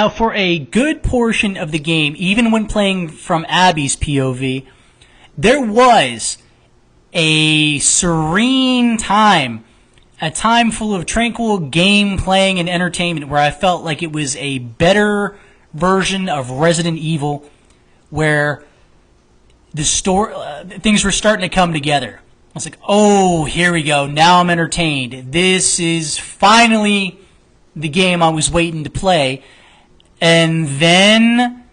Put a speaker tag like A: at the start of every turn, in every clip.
A: Now, for a good portion of the game, even when playing from Abby's POV, there was a serene time, a time full of tranquil game playing and entertainment where I felt like it was a better version of Resident Evil, where the story, things were starting to come together. I was like, oh, here we go. Now I'm entertained. This is finally the game I was waiting to play. And then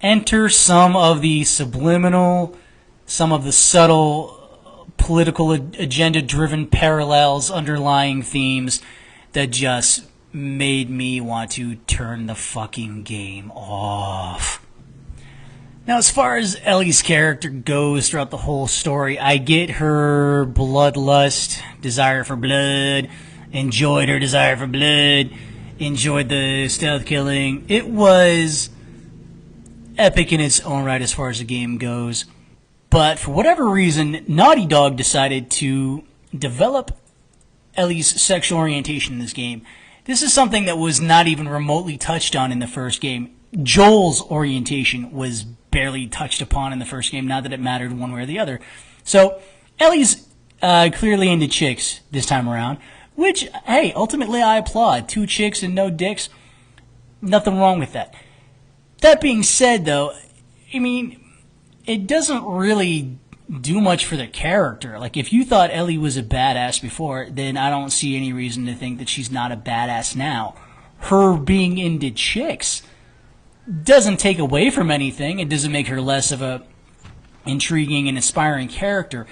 A: enter some of the subliminal, some of the subtle political agenda-driven parallels, underlying themes that just made me want to turn the fucking game off. Now, as far as Ellie's character goes throughout the whole story, I get her bloodlust, desire for blood, enjoyed her desire for blood, enjoyed the stealth killing. It was epic in its own right as far as the game goes. But for whatever reason, Naughty Dog decided to develop Ellie's sexual orientation in this game. This is something that was not even remotely touched on in the first game. Joel's orientation was barely touched upon in the first game, not that it mattered one way or the other. So Ellie's clearly into chicks this time around, which, hey, ultimately I applaud. 2 chicks and no dicks, nothing wrong with that. That being said, though, I mean, it doesn't really do much for the character. Like, if you thought Ellie was a badass before, then I don't see any reason to think that she's not a badass now. Her being into chicks doesn't take away from anything. It doesn't make her less of a intriguing and inspiring character.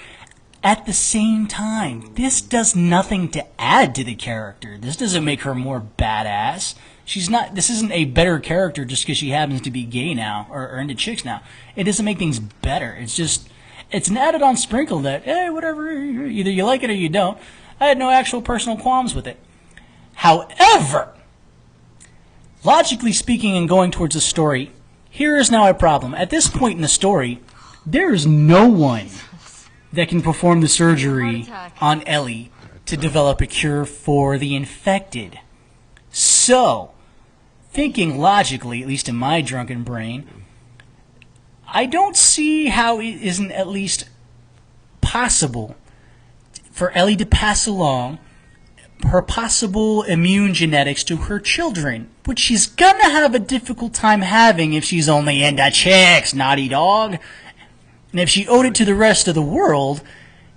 A: At the same time, this does nothing to add to the character. This doesn't make her more badass. This isn't a better character just because she happens to be gay now, or into chicks now. It doesn't make things better. It's an added on sprinkle that, hey, whatever, either you like it or you don't. I had no actual personal qualms with it. However, logically speaking and going towards the story, here is now a problem. At this point in the story, there is no one that can perform the surgery on Ellie to develop a cure for the infected. So, thinking logically, at least in my drunken brain, I don't see how it isn't at least possible for Ellie to pass along her possible immune genetics to her children, which she's gonna have a difficult time having if she's only into chicks, Naughty Dog. And if she owed it to the rest of the world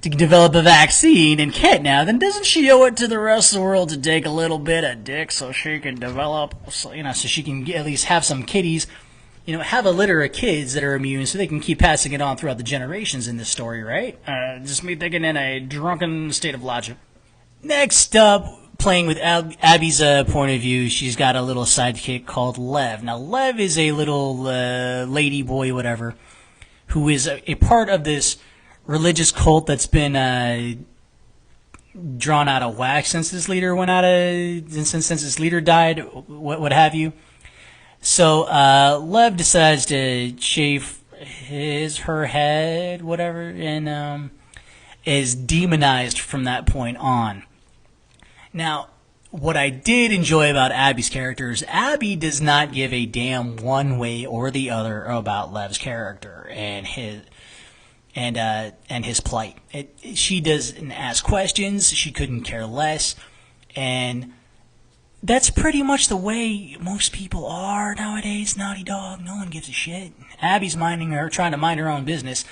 A: to develop a vaccine and can't now, then doesn't she owe it to the rest of the world to take a little bit of dick so she can develop, so she can at least have some kiddies, have a litter of kids that are immune so they can keep passing it on throughout the generations in this story, right? Just me thinking in a drunken state of logic. Next up, playing with Abby's point of view, she's got a little sidekick called Lev. Now, Lev is a little lady boy, whatever, who is a part of this religious cult that's been drawn out of whack since this leader since its leader died, what have you. So Lev decides to shave her head, whatever, and is demonized from that point on. Now, what I did enjoy about Abby's character is Abby does not give a damn one way or the other about Lev's character and his plight. She doesn't ask questions. She couldn't care less, and that's pretty much the way most people are nowadays. Naughty Dog, no one gives a shit. Abby's trying to mind her own business,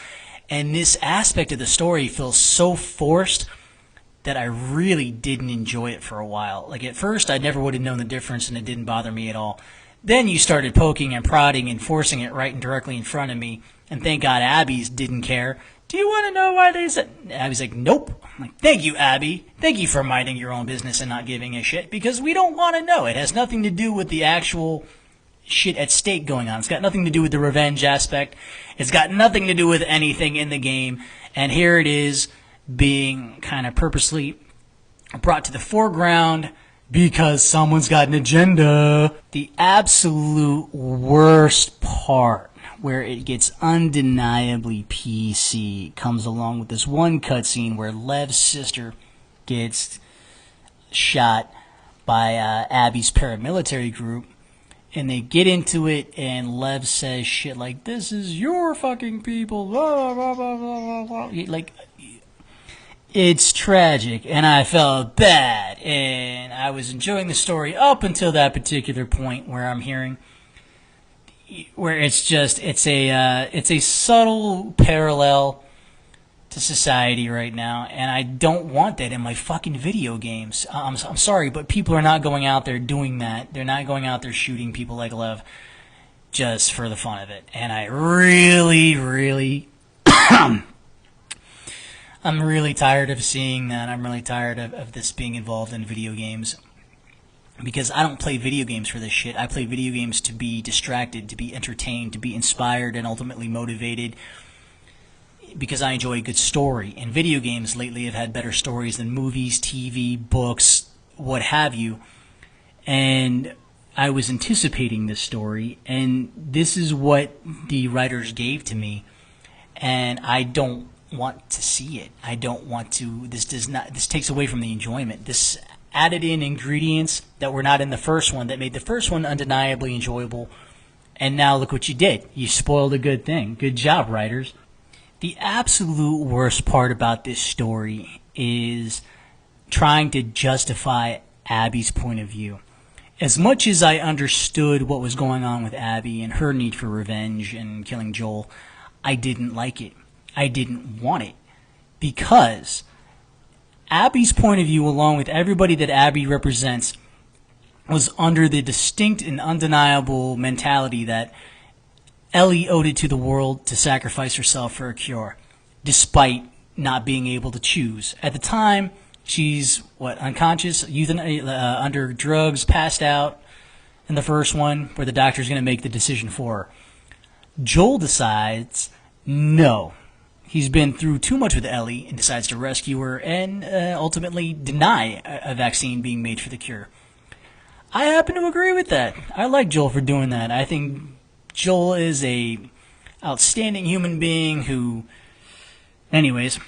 A: and this aspect of the story feels so forced that I really didn't enjoy it for a while. Like, at first, I never would have known the difference, and it didn't bother me at all. Then you started poking and prodding and forcing it right and directly in front of me, and thank God Abby's didn't care. Do you want to know why they said... Abby's like, nope. I'm like, thank you, Abby. Thank you for minding your own business and not giving a shit, because we don't want to know. It has nothing to do with the actual shit at stake going on. It's got nothing to do with the revenge aspect. It's got nothing to do with anything in the game, and here it is, being kind of purposely brought to the foreground because someone's got an agenda. The absolute worst part, where it gets undeniably PC, comes along with this one cutscene where Lev's sister gets shot by Abby's paramilitary group, and they get into it, and Lev says shit like, "This is your fucking people," blah, blah, blah, blah, blah, blah. Like, it's tragic, and I felt bad, and I was enjoying the story up until that particular point where I'm hearing, where it's a subtle parallel to society right now, and I don't want that in my fucking video games. I'm sorry, but people are not going out there doing that. They're not going out there shooting people like Lev just for the fun of it. And I really, I'm really tired of seeing that. I'm really tired of this being involved in video games. Because I don't play video games for this shit. I play video games to be distracted, to be entertained, to be inspired, and ultimately motivated, because I enjoy a good story. And video games lately have had better stories than movies, TV, books, what have you. And I was anticipating this story, and this is what the writers gave to me, and I don't want to see it. I don't want to. This takes away from the enjoyment. This added in ingredients that were not in the first one, that made the first one undeniably enjoyable. And now look what you did. You spoiled a good thing. Good job, writers. The absolute worst part about this story is trying to justify Abby's point of view. As much as I understood what was going on with Abby and her need for revenge and killing Joel, I didn't like it. I didn't want it. Because Abby's point of view, along with everybody that Abby represents, was under the distinct and undeniable mentality that Ellie owed it to the world to sacrifice herself for a cure, despite not being able to choose. At the time, she's, unconscious, under drugs, passed out in the first one, where the doctor's going to make the decision for her. Joel decides, no. He's been through too much with Ellie and decides to rescue her and ultimately deny a vaccine being made for the cure. I happen to agree with that. I like Joel for doing that. I think Joel is a outstanding human being who, anyways.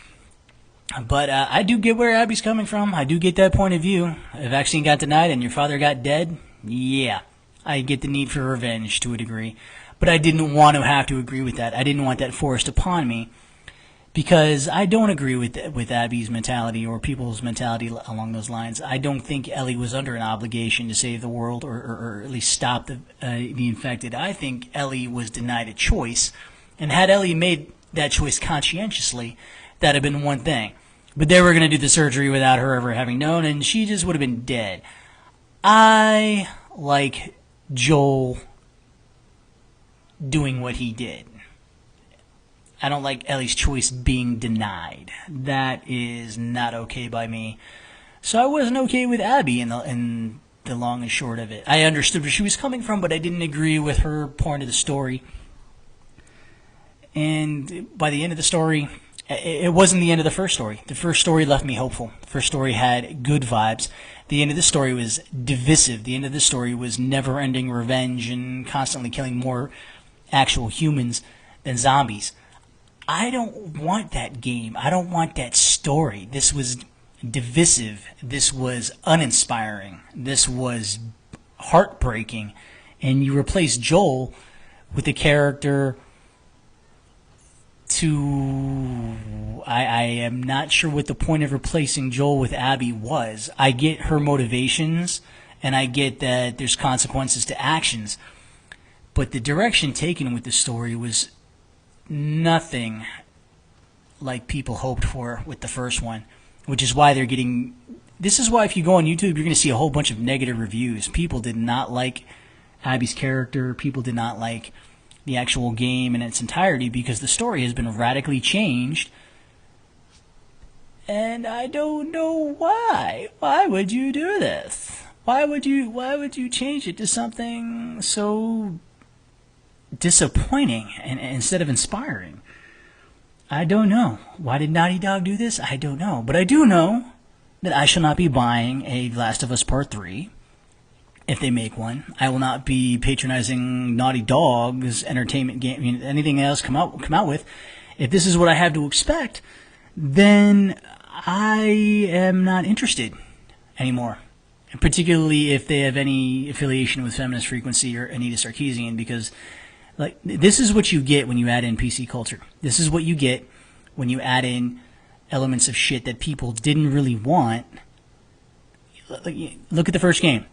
A: But I do get where Abby's coming from. I do get that point of view. A vaccine got denied and your father got dead? Yeah. I get the need for revenge to a degree. But I didn't want to have to agree with that. I didn't want that forced upon me. Because I don't agree with Abby's mentality or people's mentality along those lines. I don't think Ellie was under an obligation to save the world or at least stop the infected. I think Ellie was denied a choice. And had Ellie made that choice conscientiously, that would have been one thing. But they were going to do the surgery without her ever having known, and she just would have been dead. I like Joel doing what he did. I don't like Ellie's choice being denied. That is not okay by me. So I wasn't okay with Abby in the long and short of it. I understood where she was coming from, but I didn't agree with her point of the story. And by the end of the story, it wasn't the end of the first story. The first story left me hopeful. The first story had good vibes. The end of the story was divisive. The end of the story was never-ending revenge and constantly killing more actual humans than zombies. I don't want that game. I don't want that story. This was divisive. This was uninspiring. This was heartbreaking. And you replace Joel with a character I am not sure what the point of replacing Joel with Abby was. I get her motivations, and I get that there's consequences to actions. But the direction taken with the story was nothing like people hoped for with the first one, which is why they're getting... This is why if you go on YouTube, you're going to see a whole bunch of negative reviews. People did not like Abby's character. People did not like the actual game in its entirety because the story has been radically changed. And I don't know why. Why would you do this? Why would you change it to something so disappointing and instead of inspiring? I don't know. Why did Naughty Dog do this? I don't know. But I do know that I shall not be buying a Last of Us Part 3 if they make one. I will not be patronizing Naughty Dog's entertainment game, anything else come out with. If this is what I have to expect, then I am not interested anymore. particularly if they have any affiliation with Feminist Frequency or Anita Sarkeesian, because like this is what you get when you add in PC culture. This is what you get when you add in elements of shit that people didn't really want. Look at the first game.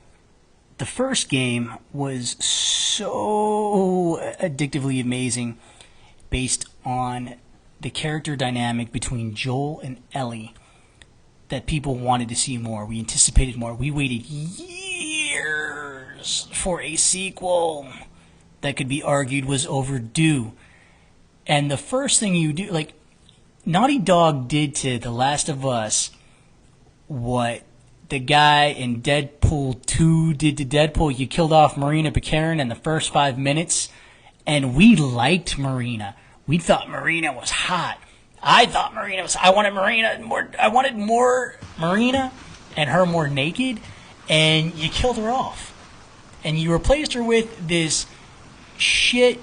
A: The first game was so addictively amazing based on the character dynamic between Joel and Ellie that people wanted to see more. We anticipated more. We waited years for a sequel that could be argued was overdue. And the first thing you do, like, Naughty Dog did to The Last of Us what the guy in Deadpool 2 did to Deadpool. You killed off Marina Baccarin in the first 5 minutes, and we liked Marina. We thought Marina was hot. I thought Marina was. I wanted Marina more. I wanted more Marina, and her more naked. And you killed her off, and you replaced her with this shit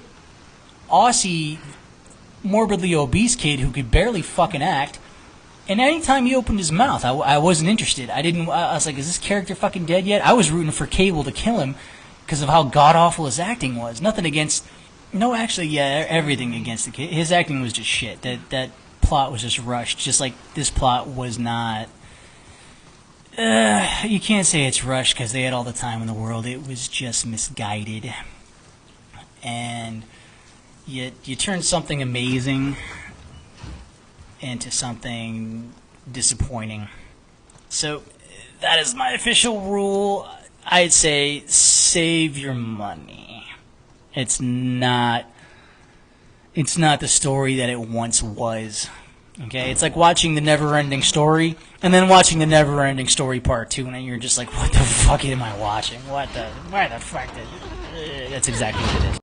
A: Aussie, morbidly obese kid who could barely fucking act. And anytime he opened his mouth, I wasn't interested. I was like, is this character fucking dead yet? I was rooting for Cable to kill him because of how god-awful his acting was. Nothing against... No, actually, yeah, everything against the kid. His acting was just shit. That plot was just rushed. Just like this plot was not... you can't say it's rushed because they had all the time in the world. It was just misguided. And you turn something amazing into something disappointing. So that is my official rule. I'd say save your money. It's not the story that it once was. Okay, it's like watching The Never-Ending Story and then watching The Never-Ending Story Part 2, and you're just like, what the fuck am I watching? Why the fuck? That's exactly what it is.